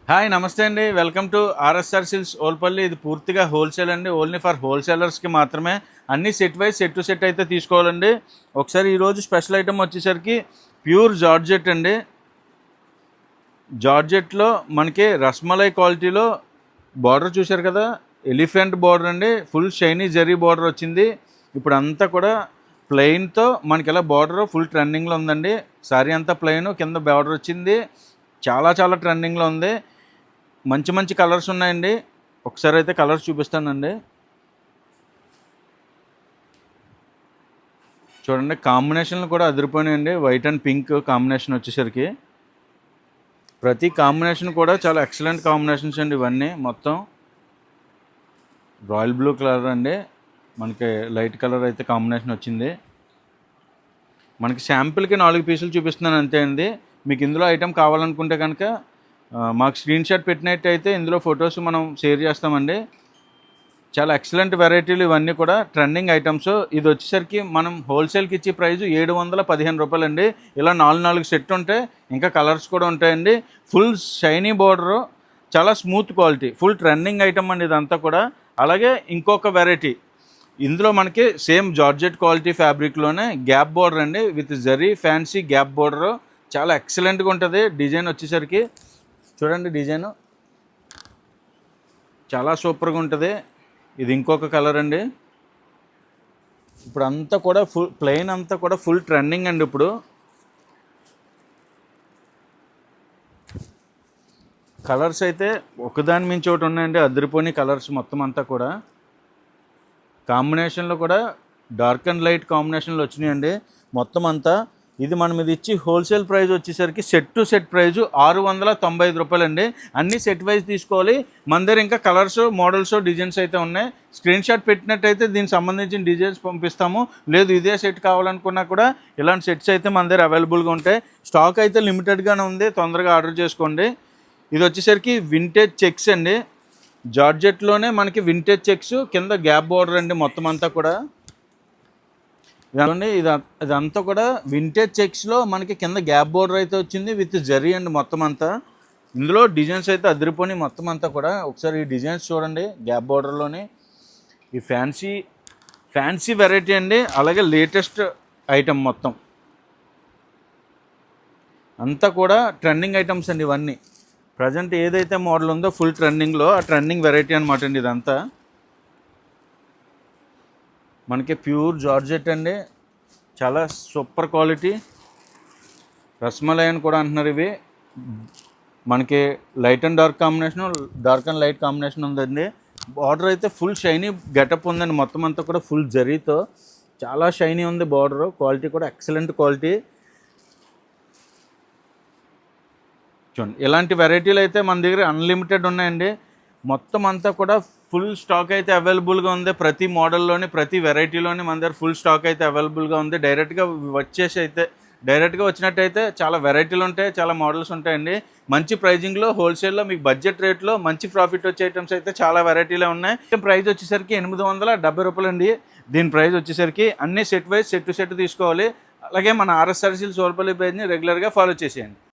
Hi నమస్తే అండి. Welcome to RSR సిల్స్ ఓల్పల్లి. ఇది పూర్తిగా హోల్సేల్ అండి. ఓన్లీ ఫర్ హోల్సేలర్స్కి మాత్రమే. అన్ని set wise set to set అయితే తీసుకోవాలండి. ఒకసారి ఈరోజు స్పెషల్ ఐటమ్ వచ్చేసరికి ప్యూర్ జార్జెట్ అండి. జార్జెట్లో మనకి రస్మలై క్వాలిటీలో బార్డర్ చూశారు కదా, ఎలిఫెంట్ బార్డర్ అండి. ఫుల్ షైనీ జరీ బార్డర్ వచ్చింది. ఇప్పుడు అంతా కూడా ప్లెయిన్తో మనకి ఇలా బార్డర్ ఫుల్ ట్రెండింగ్లో ఉందండి. సారీ అంతా ప్లెయిన్, కింద బార్డర్ వచ్చింది. చాలా చాలా ట్రెండింగ్లో ఉంది. మంచి మంచి కలర్స్ ఉన్నాయండి. ఒకసారి అయితే కలర్స్ చూపిస్తానండి. చూడండి, కాంబినేషన్లు కూడా అదిరిపోయినాయండి. వైట్ అండ్ పింక్ కాంబినేషన్ వచ్చేసరికి ప్రతి కాంబినేషన్ కూడా చాలా ఎక్సలెంట్ కాంబినేషన్స్ అండి. ఇవన్నీ మొత్తం రాయల్ బ్లూ కలర్ అండి. మనకి లైట్ కలర్ అయితే కాంబినేషన్ వచ్చింది. మనకి శాంపిల్కి 4 పీసులు చూపిస్తున్నాను అంతే అండి. మీకు ఇందులో ఐటెం కావాలనుకుంటే కనుక మాకు స్క్రీన్ షాట్ పెట్టినట్టయితే ఇందులో ఫొటోస్ మనం షేర్ చేస్తామండి. చాలా ఎక్సలెంట్ వెరైటీలు ఇవన్నీ కూడా ట్రెండింగ్ ఐటమ్స్. ఇది వచ్చేసరికి మనం హోల్సేల్కి ఇచ్చే ప్రైస్ 715 రూపాయలండి. ఇలా 4 సెట్ ఉంటాయి. ఇంకా కలర్స్ కూడా ఉంటాయండి. ఫుల్ షైనీ బార్డరు, చాలా smooth quality, full trending item అండి ఇదంతా కూడా. అలాగే ఇంకొక వెరైటీ ఇందులో మనకి సేమ్ జార్జెట్ క్వాలిటీ ఫ్యాబ్రిక్లోనే గ్యాప్ బార్డర్ అండి, with zari fancy gap border. చాలా ఎక్సలెంట్గా ఉంటుంది. డిజైన్ వచ్చేసరికి చూడండి, డిజైన్ చాలా సూపర్గా ఉంటుంది. ఇది ఇంకొక కలర్ అండి. ఇప్పుడు అంతా కూడా ఫుల్ ప్లెయిన్, అంతా కూడా ఫుల్ ట్రెండింగ్ అండి. ఇప్పుడు కలర్స్ అయితే ఒకదాని మించి ఒకటి ఉన్నాయండి. అదిరిపోని కలర్స్ మొత్తం అంతా కూడా. కాంబినేషన్లో కూడా డార్క్ అండ్ లైట్ కాంబినేషన్లో వచ్చినాయండి మొత్తం అంతా. ఇది మనం ఇది ఇచ్చి హోల్సేల్ ప్రైస్ వచ్చేసరికి సెట్ టు సెట్ ప్రైజు 695 రూపాయలండి. అన్ని సెట్ వైజ్ తీసుకోవాలి. మన దగ్గర ఇంకా కలర్స్, మోడల్స్, డిజైన్స్ అయితే ఉన్నాయి. స్క్రీన్ షాట్ పెట్టినట్టయితే దీనికి సంబంధించిన డిజైన్స్ పంపిస్తాము. లేదు ఇదే సెట్ కావాలనుకున్నా కూడా ఇలాంటి సెట్స్ అయితే మన దగ్గర అవైలబుల్గా ఉంటాయి. స్టాక్ అయితే లిమిటెడ్గానే ఉంది, తొందరగా ఆర్డర్ చేసుకోండి. ఇది వచ్చేసరికి వింటేజ్ చెక్స్ అండి. జార్జెట్లోనే మనకి వింటేజ్ చెక్స్, కింద గ్యాప్ బార్డర్ అండి మొత్తం అంతా కూడా. ఇదండి, ఇదంతా కూడా వింటేజ్ చెక్స్లో మనకి కింద గ్యాప్ బోర్డర్ అయితే వచ్చింది, విత్ జరీ అండి మొత్తం అంతా. ఇందులో డిజైన్స్ అయితే అదిరిపోయి మొత్తం అంతా కూడా. ఒకసారి ఈ డిజైన్స్ చూడండి, గ్యాప్ బోర్డర్లోని ఈ ఫ్యాన్సీ వెరైటీ అండి. అలాగే లేటెస్ట్ ఐటమ్ మొత్తం అంతా కూడా ట్రెండింగ్ ఐటమ్స్ అండి ఇవన్నీ. ప్రజెంట్ ఏదైతే మోడల్ ఉందో ఫుల్ ట్రెండింగ్లో ఆ ట్రెండింగ్ వెరైటీ అనమాట అండి ఇదంతా. మనకి ప్యూర్ జార్జెట్ అండి, చాలా సూపర్ క్వాలిటీ. రస్మలై అని కూడా అంటున్నారు. ఇవి మనకి light and dark combination, dark and light combination ఉందండి. బార్డర్ అయితే ఫుల్ షైనీ గెటప్ ఉందండి మొత్తం అంతా కూడా. ఫుల్ జరీతో చాలా షైనీ ఉంది బార్డర్. క్వాలిటీ కూడా ఎక్సలెంట్ క్వాలిటీ. చూడండి, ఇలాంటి వెరైటీలు అయితే మన దగ్గర అన్లిమిటెడ్ ఉన్నాయండి. మొత్తం అంతా కూడా ఫుల్ స్టాక్ అయితే అవైలబుల్గా ఉంది. ప్రతి మోడల్లోని, ప్రతి వెరైటీలోని మన దగ్గర ఫుల్ స్టాక్ అయితే అవైలబుల్గా ఉంది. డైరెక్ట్గా వచ్చినట్టయితే చాలా వెరైటీలు ఉంటాయి, చాలా మోడల్స్ ఉంటాయండి. మంచి ప్రైజింగ్లో, హోల్సేల్లో మీకు బడ్జెట్ రేట్లో మంచి ప్రాఫిట్ వచ్చే ఐటమ్స్ అయితే చాలా వెరైటీలే ఉన్నాయి. ప్రైస్ వచ్చేసరికి 870 రూపాయలండి. దీని ప్రైస్ వచ్చేసరికి అన్ని set wise set to set తీసుకోవాలి. అలాగే మన ఆర్ఎస్ఆర్ సిల్స్ ఓల్పల్లి పేజ్ని రెగ్యులర్గా ఫాలో చేసేయండి.